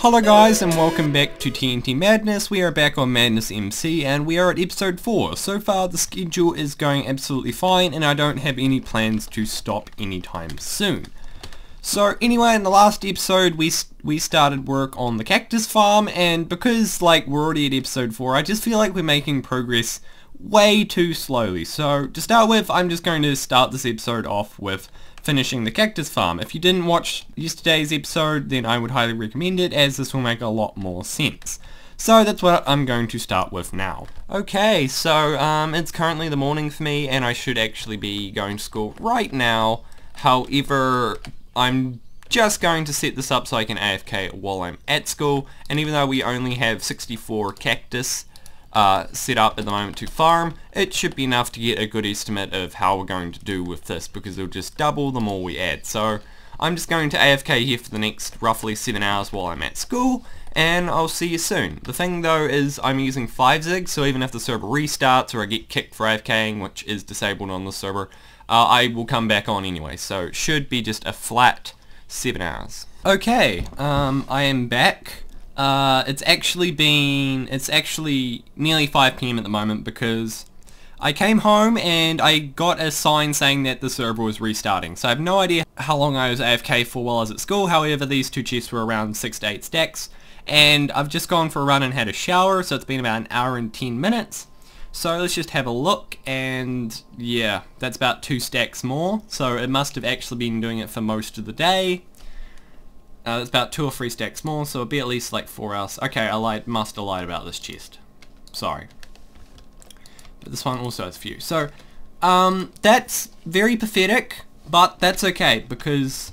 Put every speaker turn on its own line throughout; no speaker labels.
Hello guys and welcome back to TNT Madness. We are back on MadnessMC and we are at episode 4. So far the schedule is going absolutely fine and I don't have any plans to stop anytime soon. So anyway, in the last episode we started work on the cactus farm, and because we're already at episode 4, I just feel like we're making progress way too slowly. So to start with, I'm just going to start this episode off with finishing the cactus farm. If you didn't watch yesterday's episode, then I would highly recommend it, as this will make a lot more sense. So that's what I'm going to start with now. Okay, so it's currently the morning for me and I should actually be going to school right now. However, I'm just going to set this up so I can AFK while I'm at school, and even though we only have 64 cactus set up at the moment to farm, it should be enough to get a good estimate of how we're going to do with this, because it'll just double the more we add. So I'm just going to AFK here for the next roughly 7 hours while I'm at school, and I'll see you soon. The thing though is I'm using 5 zigs, so even if the server restarts or I get kicked for AFKing, which is disabled on the server, I will come back on anyway, so it should be just a flat 7 hours. Okay, I am back. It's actually nearly 5 PM at the moment, because I came home and I got a sign saying that the server was restarting. So I have no idea how long I was AFK for while I was at school. However, these two chests were around 6 to 8 stacks, and I've just gone for a run and had a shower, so it's been about an hour and 10 minutes. So let's just have a look, and yeah, that's about 2 stacks more, so it must have actually been doing it for most of the day. It's about 2 or 3 stacks more, so it'll be at least like 4 hours. Okay, I must have lied about this chest. Sorry. But this one also has a few. So, that's very pathetic, but that's okay, because,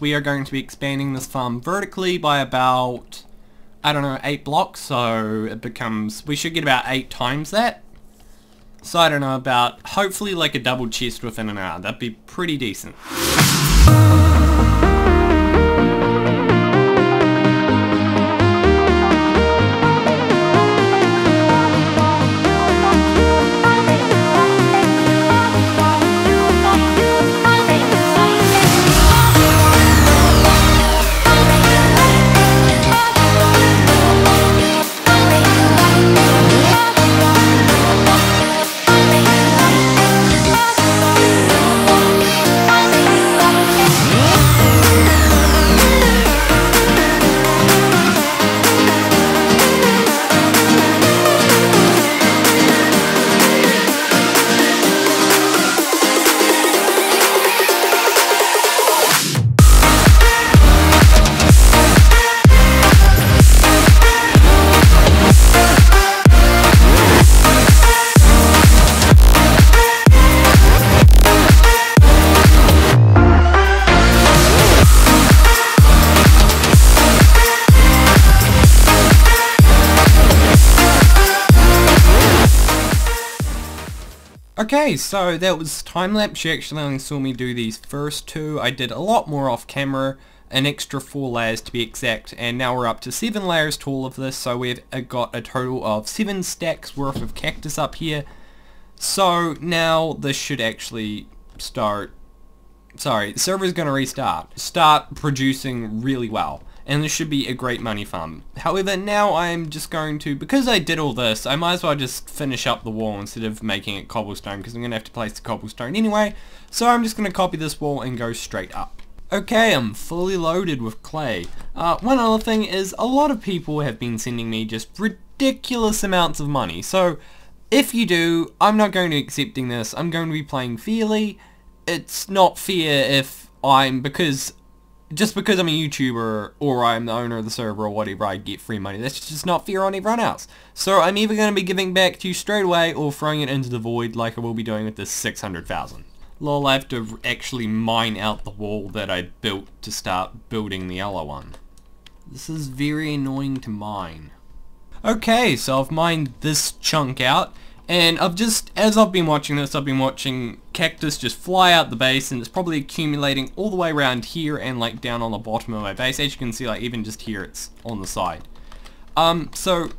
we are going to be expanding this farm vertically by about, I don't know, 8 blocks, so it becomes, we should get about 8 times that. So I don't know, about hopefully like a double chest within an hour. That'd be pretty decent. Okay, so that was time-lapse. You actually only saw me do these first 2. I did a lot more off camera, an extra 4 layers to be exact, and now we're up to 7 layers to all of this, so we've got a total of 7 stacks worth of cactus up here. So now this should actually start, the server's going to start producing really well. And this should be a great money farm. However, now I'm just going to, because I did all this, I might as well just finish up the wall instead of making it cobblestone, because I'm going to have to place the cobblestone anyway. So I'm just going to copy this wall and go straight up. Okay, I'm fully loaded with clay. One other thing is, a lot of people have been sending me just ridiculous amounts of money. So if you do, I'm not going to be accepting this. I'm going to be playing fairly. It's not fair if just because I'm a YouTuber or I'm the owner of the server or whatever, I get free money. That's just not fair on everyone else. So I'm either going to be giving back to you straight away or throwing it into the void like I will be doing with this 600,000. Lol, I have to actually mine out the wall that I built to start building the yellow one. This is very annoying to mine. Okay, so I've mined this chunk out, and as I've been watching this, I've been watching cactus just fly out the base, and it's probably accumulating all the way around here and like down on the bottom of my base. As you can see, like even just here it's on the side. So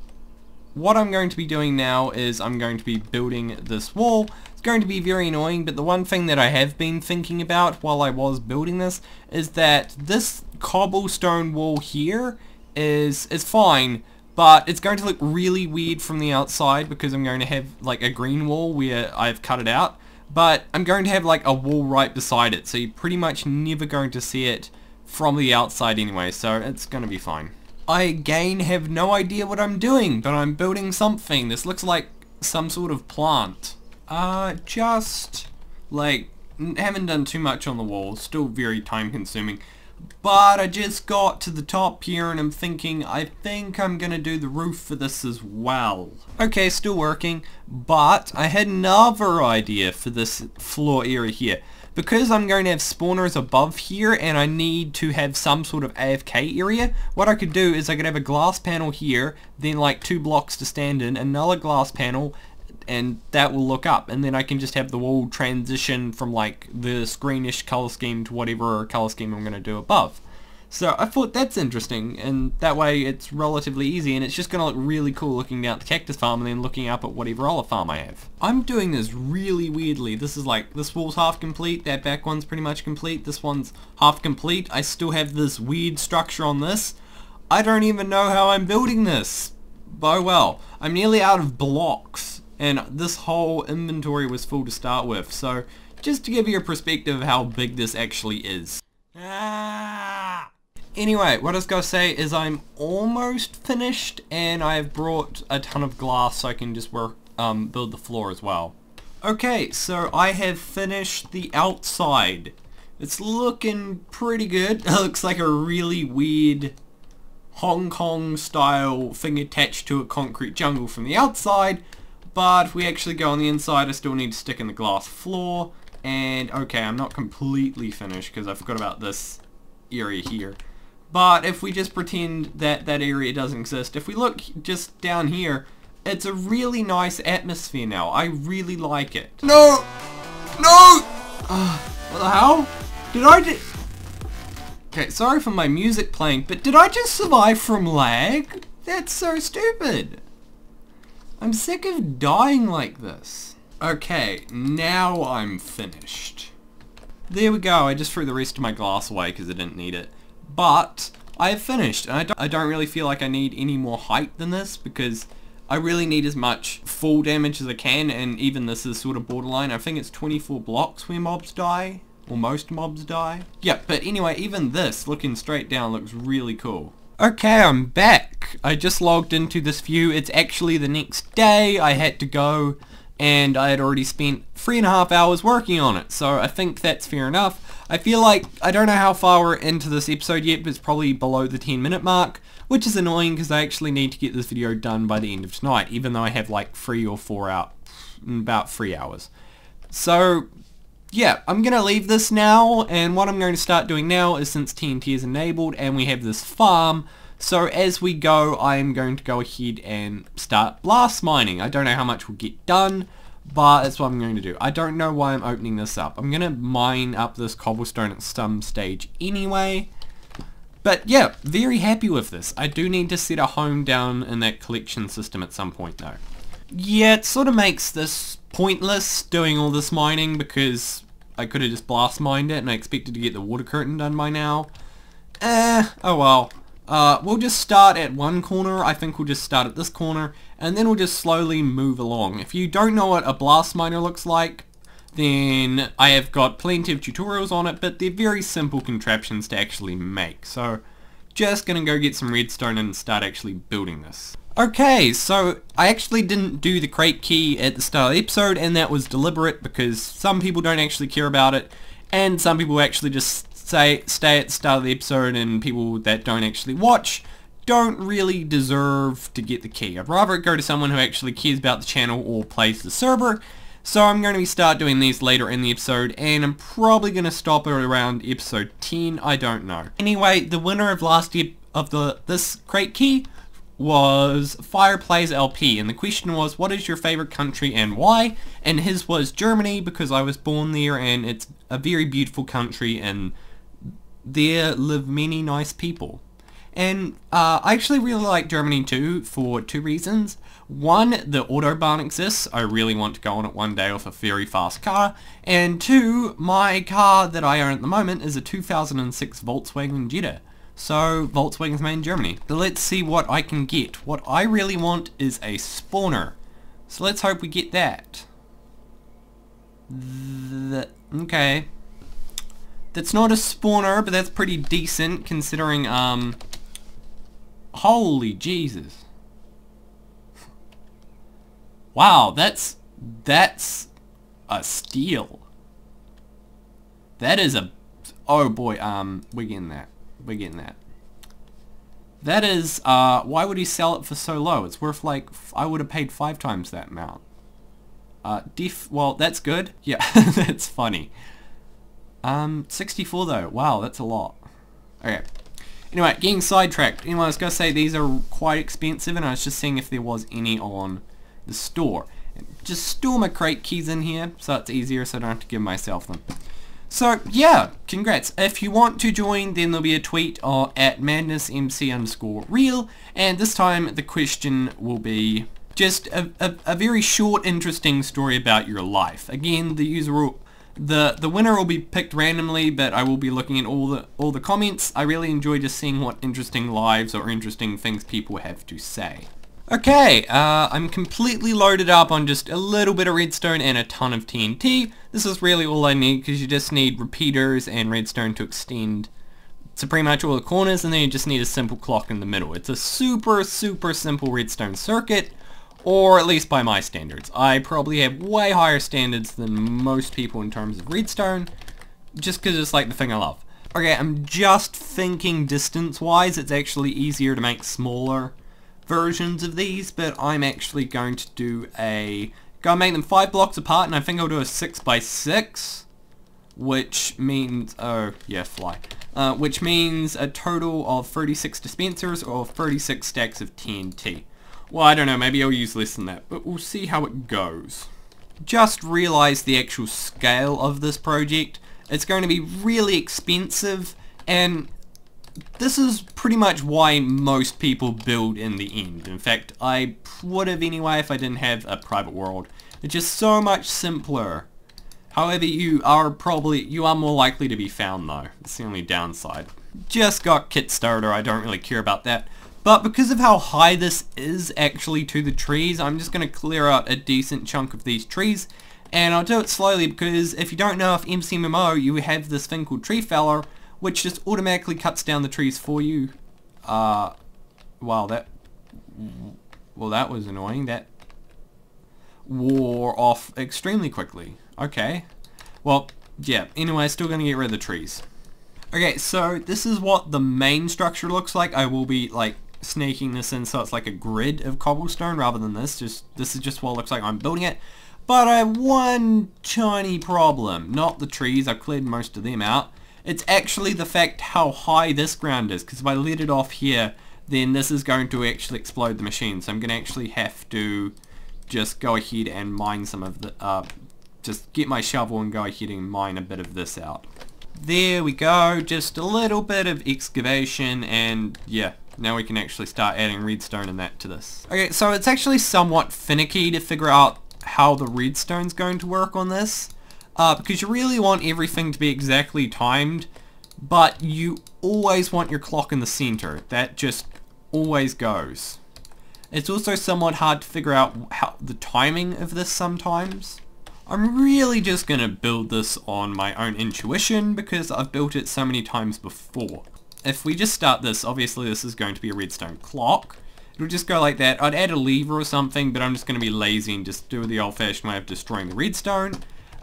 what I'm going to be doing now is I'm going to be building this wall. It's going to be very annoying, but the one thing that I have been thinking about while I was building this is that this cobblestone wall here is fine, but it's going to look really weird from the outside because I'm going to have like a green wall where I've cut it out, but I'm going to have like a wall right beside it, so you're pretty much never going to see it from the outside anyway, so it's going to be fine. I again have no idea what I'm doing, but I'm building something. This looks like some sort of plant. Just like haven't done too much on the wall, still very time consuming. But I just got to the top here and I'm thinking, I think I'm gonna do the roof for this as well. Okay, still working, but I had another idea for this floor area here. Because I'm going to have spawners above here and I need to have some sort of AFK area, what I could do is I could have a glass panel here, then like 2 blocks to stand in, another glass panel, and that will look up, and then I can just have the wall transition from like this greenish color scheme to whatever color scheme I'm going to do above. So I thought that's interesting, and that way it's relatively easy, and it's just going to look really cool looking down at the cactus farm and then looking up at whatever other farm I have. I'm doing this really weirdly. This is like, this wall's half complete, that back one's pretty much complete, this one's half complete. I still have this weird structure on this. I don't even know how I'm building this. But oh well, I'm nearly out of blocks, and this whole inventory was full to start with, so just to give you a perspective of how big this actually is. Anyway, what I was going to say is I'm almost finished, and I have brought a ton of glass so I can just build the floor as well. Okay, so I have finished the outside. It's looking pretty good. It looks like a really weird Hong Kong style thing attached to a concrete jungle from the outside, but if we actually go on the inside I still need to stick in the glass floor, and okay, I'm not completely finished because I forgot about this area here. But if we just pretend that that area doesn't exist, if we look just down here, it's a really nice atmosphere now. I really like it. No! No! What the hell? Did I Okay, sorry for my music playing, but did I just survive from lag? That's so stupid. I'm sick of dying like this. Okay, now I'm finished. There we go, I just threw the rest of my glass away because I didn't need it. But I have finished, and I don't really feel like I need any more height than this because I really need as much full damage as I can, and even this is sort of borderline. I think it's 24 blocks where mobs die, or most mobs die. Yeah, but anyway, even this, looking straight down, looks really cool. Okay, I'm back. I just logged into this view. It's actually the next day. I had to go, and I had already spent 3.5 hours working on it, so I think that's fair enough. I feel like, I don't know how far we're into this episode yet, but it's probably below the 10-minute mark, which is annoying because I actually need to get this video done by the end of tonight, even though I have like 3 or 4 out, about 3 hours. So, yeah, I'm going to leave this now, and what I'm going to start doing now is, since TNT is enabled and we have this farm, so as we go, I am going to go ahead and start blast mining. I don't know how much will get done, but that's what I'm going to do. I don't know why I'm opening this up. I'm going to mine up this cobblestone at some stage anyway. But yeah, very happy with this. I do need to set a home down in that collection system at some point though. Yeah, it sort of makes this pointless doing all this mining because I could have just blast mined it and I expected to get the water curtain done by now. Oh well. We'll just start at one corner. I think we'll just start at this corner, and then we'll just slowly move along. If you don't know what a blast miner looks like, then I have got plenty of tutorials on it, but they're very simple contraptions to actually make. So, just gonna go get some redstone and start actually building this. Okay, so I actually didn't do the crate key at the start of the episode, and that was deliberate because some people don't actually care about it, and some people actually just stay at the start of the episode, and people that don't actually watch don't really deserve to get the key. I'd rather go to someone who actually cares about the channel or plays the server. So I'm going to start doing these later in the episode, and I'm probably going to stop at around episode 10, I don't know. Anyway, the winner of this crate key was Fireplays LP, and the question was, what is your favorite country and why? And his was Germany, because I was born there and it's a very beautiful country and there live many nice people. And I actually really like Germany too for two reasons. One, the Autobahn exists. I really want to go on it one day with a very fast car. And two, my car that I own at the moment is a 2006 Volkswagen Jetta. So Volkswagen's made in Germany. But let's see what I can get. What I really want is a spawner. So let's hope we get that. Okay. That's not a spawner, but that's pretty decent considering, holy Jesus. Wow, that's a steal. That is a, oh boy, we're getting that. We're getting that. That is, why would he sell it for so low? It's worth like, I would have paid 5 times that amount. Well, that's good. Yeah, that's funny. 64 though. Wow, that's a lot. Okay. Anyway, getting sidetracked. Anyway, I was going to say these are quite expensive, and I was just seeing if there was any on the store. Just store my crate keys in here, so it's easier, so I don't have to give myself them. So, yeah, congrats. If you want to join, then there'll be a tweet at MadnessMC_real, and this time the question will be just a very short, interesting story about your life. Again, the user will... The winner will be picked randomly, but I will be looking at all the comments. I really enjoy just seeing what interesting lives or interesting things people have to say. Okay, I'm completely loaded up on just a little bit of redstone and a ton of TNT. This is really all I need, because you just need repeaters and redstone to extend to pretty much all the corners, and then you just need a simple clock in the middle. It's a super simple redstone circuit. Or at least by my standards. I probably have way higher standards than most people in terms of redstone, just because it's like the thing I love. Okay, I'm just thinking distance-wise, it's actually easier to make smaller versions of these, but I'm actually going to make them 5 blocks apart, and I think I'll do a 6x6, which means, oh yeah, fly, which means a total of 36 dispensers or 36 stacks of TNT. Well, I don't know, maybe I'll use less than that, but we'll see how it goes. Just realised the actual scale of this project. It's going to be really expensive, and this is pretty much why most people build in the end. In fact, I would have anyway if I didn't have a private world. It's just so much simpler. However, you are more likely to be found though. It's the only downside. Just got kit starter, I don't really care about that. But because of how high this is actually to the trees, I'm just going to clear out a decent chunk of these trees. And I'll do it slowly because if you don't know, if MCMMO, you have this thing called Tree Feller, which just automatically cuts down the trees for you. Wow, that was annoying. That wore off extremely quickly. Okay. Well, yeah, anyway, still going to get rid of the trees. Okay, so this is what the main structure looks like. I will be, like, snaking this in so it's like a grid of cobblestone rather than this. This is just what it looks like I'm building it. But I have one tiny problem. Not the trees, I've cleared most of them out. It's actually the fact how high this ground is, because if I let it off here, then this is going to actually explode the machine. So I'm going to actually have to just go ahead and mine some of the, just get my shovel and go ahead and mine a bit of this out. There we go, just a little bit of excavation, and yeah, now we can actually start adding redstone and that to this. Okay, so it's actually somewhat finicky to figure out how the redstone's going to work on this, because you really want everything to be exactly timed, but you always want your clock in the center. That just always goes. It's also somewhat hard to figure out how the timing of this sometimes. I'm really just going to build this on my own intuition because I've built it so many times before. If we just start this, obviously this is going to be a redstone clock. It'll just go like that. I'd add a lever or something, but I'm just going to be lazy and just do it the old-fashioned way of destroying the redstone.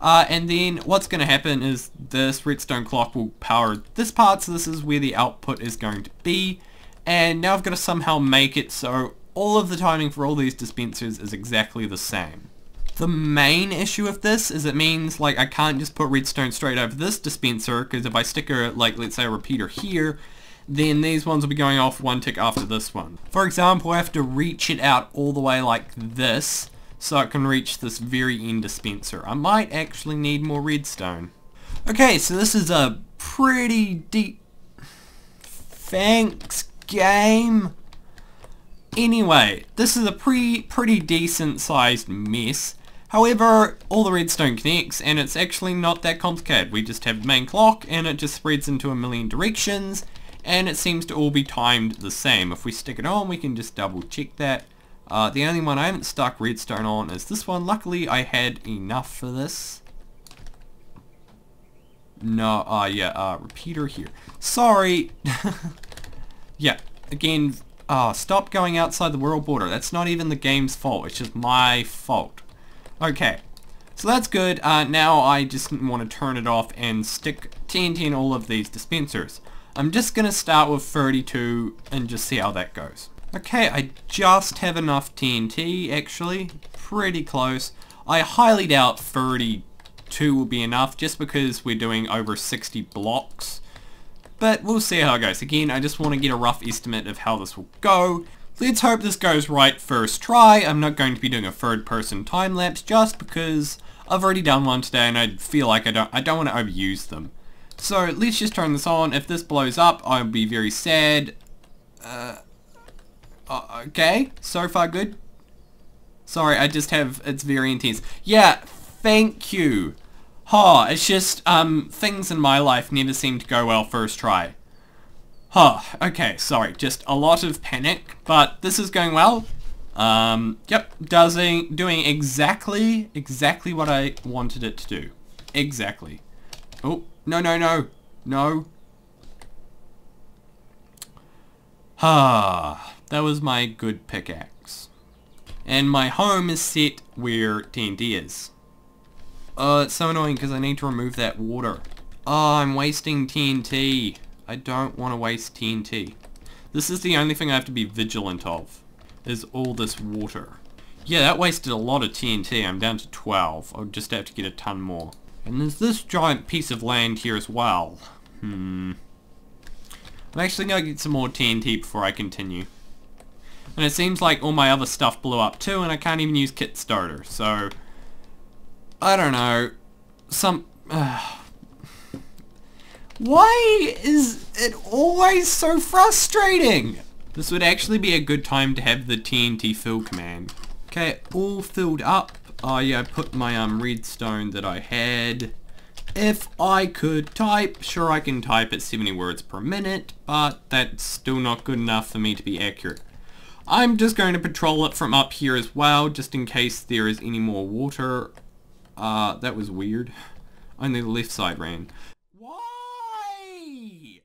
And then what's going to happen is this redstone clock will power this part, so this is where the output is going to be. And now I've got to somehow make it so all of the timing for all these dispensers is exactly the same. The main issue of this is it means like I can't just put redstone straight over this dispenser, because if I stick a, like, let's say a repeater here, then these ones will be going off one tick after this one. For example, I have to reach it out all the way like this so it can reach this very end dispenser. I might actually need more redstone. Okay, so this is a pretty deep... Thanks, game. Anyway, this is a pretty decent sized mess. However, all the redstone connects and it's actually not that complicated. We just have the main clock and it just spreads into a million directions and it seems to all be timed the same. If we stick it on, we can just double check that. The only one I haven't stuck redstone on is this one. Luckily, I had enough for this. No, yeah, repeater here. Sorry. Yeah, again, stop going outside the world border. That's not even the game's fault. It's just my fault. Okay, so that's good. Now I just want to turn it off and stick TNT in all of these dispensers. I'm just going to start with 32 and just see how that goes. Okay, I just have enough TNT, actually. Pretty close. I highly doubt 32 will be enough, just because we're doing over 60 blocks. But we'll see how it goes. Again, I just want to get a rough estimate of how this will go. Let's hope this goes right first try. I'm not going to be doing a third-person time-lapse, just because I've already done one today, and I feel like I don't want to overuse them. So, let's just turn this on. If this blows up, I'll be very sad. Okay, so far good. Sorry, it's very intense. Yeah, thank you. It's just, things in my life never seem to go well first try. Okay, sorry, just a lot of panic, but this is going well. Yep, doing exactly what I wanted it to do. Exactly. Oh, no. That was my good pickaxe. And my home is set where TNT is. It's so annoying because I need to remove that water. I'm wasting TNT. I don't want to waste TNT. This is the only thing I have to be vigilant of, is all this water. Yeah, that wasted a lot of TNT. I'm down to 12. I'll just have to get a ton more. And there's this giant piece of land here as well. I'm actually going to get some more TNT before I continue. And it seems like all my other stuff blew up too, and I can't even use kit starter, so I don't know. Why is it always so frustrating? This would actually be a good time to have the TNT fill command. Okay, all filled up. Oh yeah, I put my redstone that I had. If I could type, sure I can type at 70 words per minute, but that's still not good enough for me to be accurate. I'm just going to patrol it from up here as well, just in case there is any more water. That was weird. Only the left side ran. Why?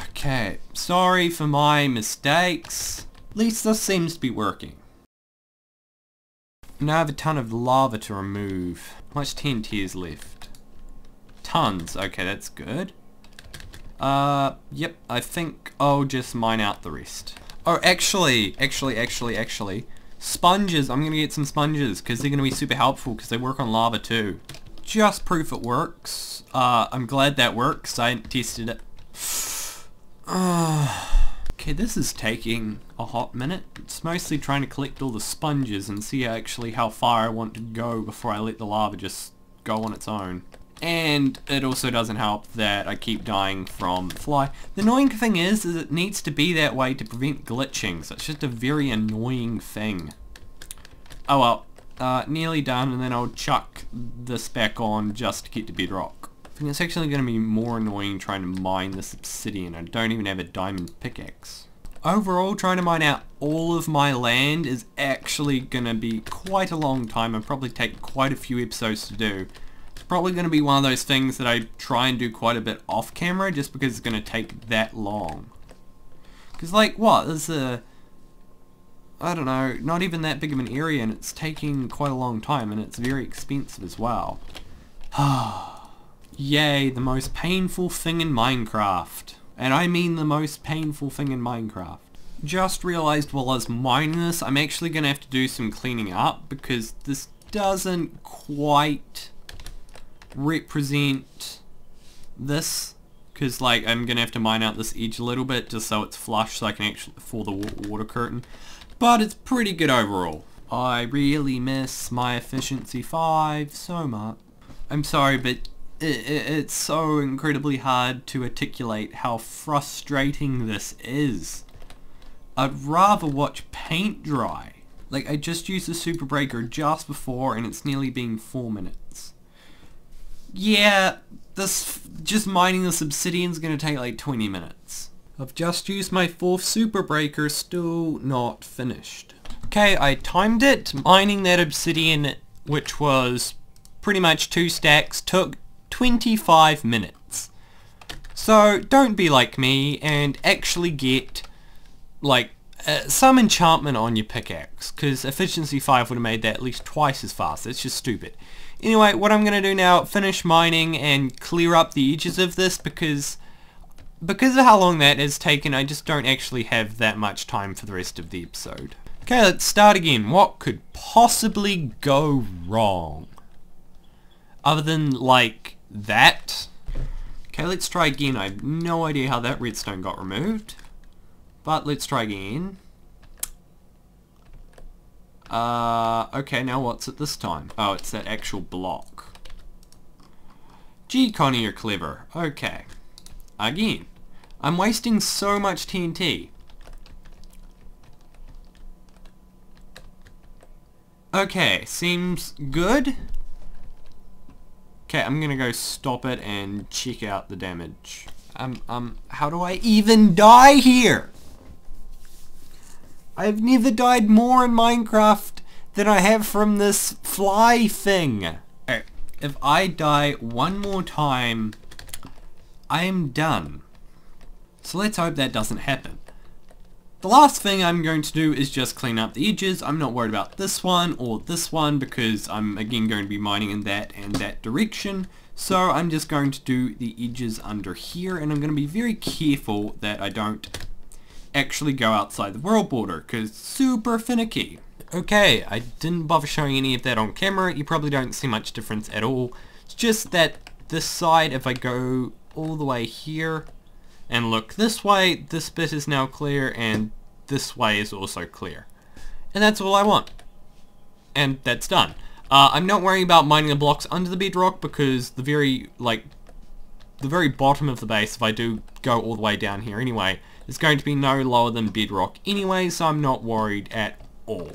Okay, sorry for my mistakes. At least this seems to be working. Now I have a ton of lava to remove. How much TNT is left? Tons. Okay, that's good. Yep, I think I'll just mine out the rest. Oh, actually, sponges. I'm gonna get some sponges because they're gonna be super helpful because they work on lava too. Just proof it works. I'm glad that works. I hadn't tested it. Okay, this is taking a hot minute. It's mostly trying to collect all the sponges and see actually how far I want to go before I let the lava just go on its own. And it also doesn't help that I keep dying from fly. The annoying thing is it needs to be that way to prevent glitching, so it's just a very annoying thing. Oh well, nearly done, and then I'll chuck this back on just to get to bedrock. I think it's actually going to be more annoying trying to mine this obsidian. I don't even have a diamond pickaxe. Overall, trying to mine out all of my land is actually going to be quite a long time and probably take quite a few episodes to do. It's probably going to be one of those things that I try and do quite a bit off camera just because it's going to take that long. Because like, what? There's I don't know, not even that big of an area and it's taking quite a long time and it's very expensive as well. Yay, the most painful thing in Minecraft. And I mean the most painful thing in Minecraft. Just realized while I was mining this, I'm actually going to have to do some cleaning up because this doesn't quite represent this. Because like I'm going to have to mine out this edge a little bit just so it's flush so I can actually for the water curtain. But it's pretty good overall. I really miss my efficiency 5 so much. I'm sorry, but It's so incredibly hard to articulate how frustrating this is. I'd rather watch paint dry. Like, I just used the super breaker just before and it's nearly been 4 minutes. Yeah, just mining this obsidian's gonna take like 20 minutes. I've just used my 4th super breaker, still not finished. Okay, I timed it. Mining that obsidian, which was pretty much 2 stacks, took 25 minutes. So don't be like me and actually get like some enchantment on your pickaxe, because efficiency 5 would have made that at least twice as fast. It's just stupid. Anyway, what I'm going to do now, finish mining and clear up the edges of this, because of how long that has taken, I just don't actually have that much time for the rest of the episode. Okay, let's start again. What could possibly go wrong? Other than, like, that? Okay, let's try again. I have no idea how that redstone got removed. But let's try again. Okay, now what's it this time? Oh, it's that actual block. Gee, Connie, you're clever. Okay. Again. I'm wasting so much TNT. Okay, seems good. Okay, I'm gonna go stop it and check out the damage. How do I even die here? I've never died more in Minecraft than I have from this fly thing. Okay, if I die one more time, I am done. So let's hope that doesn't happen. The last thing I'm going to do is just clean up the edges. I'm not worried about this one or this one because I'm again going to be mining in that and that direction. So I'm just going to do the edges under here, and I'm going to be very careful that I don't actually go outside the world border, because it's super finicky. Okay, I didn't bother showing any of that on camera. You probably don't see much difference at all. It's just that this side, if I go all the way here and look this way, this bit is now clear and this way is also clear. And that's all I want. And that's done. I'm not worrying about mining the blocks under the bedrock, because the very bottom of the base, if I do go all the way down here anyway, is going to be no lower than bedrock anyway, so I'm not worried at all.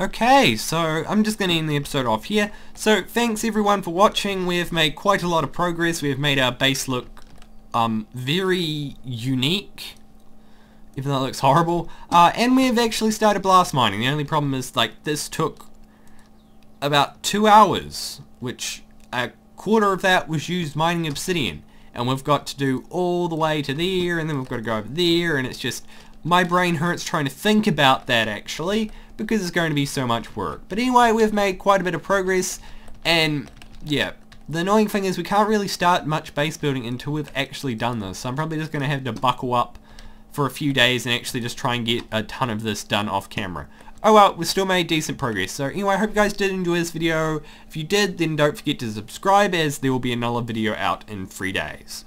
Okay, so I'm just going to end the episode off here. So thanks everyone for watching. We have made quite a lot of progress. We have made our base look very unique, even though it looks horrible. And we have actually started blast mining. The only problem is, like, this took about 2 hours, which a quarter of that was used mining obsidian. And we've got to do all the way to there, and then we've got to go over there, and it's just, my brain hurts trying to think about that actually, because it's going to be so much work. But anyway, we've made quite a bit of progress, and yeah, the annoying thing is we can't really start much base building until we've actually done this, so I'm probably just going to have to buckle up for a few days and actually just try and get a ton of this done off camera. Oh well, we still made decent progress. So anyway, I hope you guys did enjoy this video. If you did, then don't forget to subscribe, as there will be another video out in 3 days.